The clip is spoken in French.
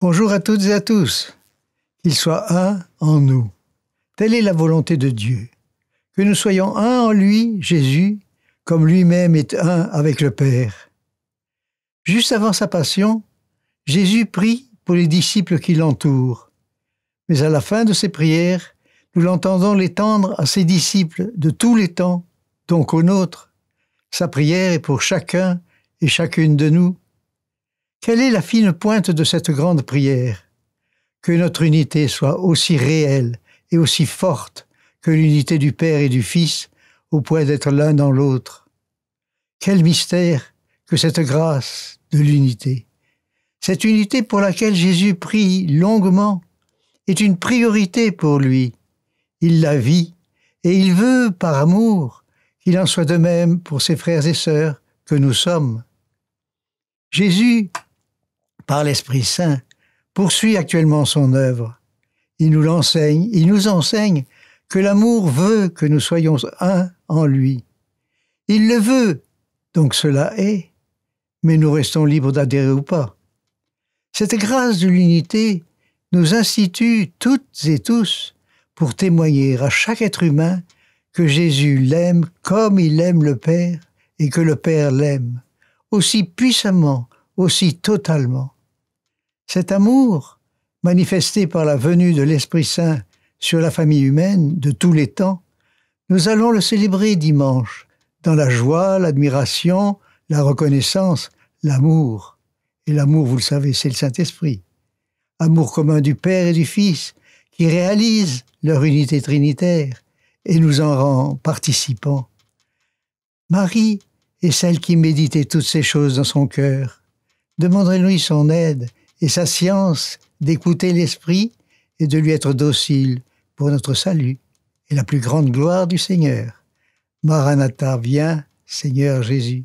Bonjour à toutes et à tous. Qu'il soit un en nous. Telle est la volonté de Dieu. Que nous soyons un en lui, Jésus, comme lui-même est un avec le Père. Juste avant sa passion, Jésus prie pour les disciples qui l'entourent. Mais à la fin de ses prières, nous l'entendons l'étendre à ses disciples de tous les temps, donc aux nôtres. Sa prière est pour chacun et chacune de nous. Quelle est la fine pointe de cette grande prière? Que notre unité soit aussi réelle et aussi forte que l'unité du Père et du Fils, au point d'être l'un dans l'autre. Quel mystère que cette grâce de l'unité! Cette unité pour laquelle Jésus prie longuement est une priorité pour lui. Il la vit et il veut, par amour, qu'il en soit de même pour ses frères et sœurs que nous sommes. Jésus, par l'Esprit Saint, poursuit actuellement son œuvre. Il nous enseigne que l'amour veut que nous soyons un en lui. Il le veut, donc cela est, mais nous restons libres d'adhérer ou pas. Cette grâce de l'unité nous institue toutes et tous pour témoigner à chaque être humain que Jésus l'aime comme il aime le Père et que le Père l'aime, aussi puissamment, aussi totalement. Cet amour, manifesté par la venue de l'Esprit Saint sur la famille humaine de tous les temps, nous allons le célébrer dimanche, dans la joie, l'admiration, la reconnaissance, l'amour. Et l'amour, vous le savez, c'est le Saint-Esprit. Amour commun du Père et du Fils, qui réalise leur unité trinitaire et nous en rend participants. Marie est celle qui méditait toutes ces choses dans son cœur. Demanderons-lui son aide et sa science d'écouter l'Esprit et de lui être docile pour notre salut et la plus grande gloire du Seigneur. Maranatha, viens, Seigneur Jésus.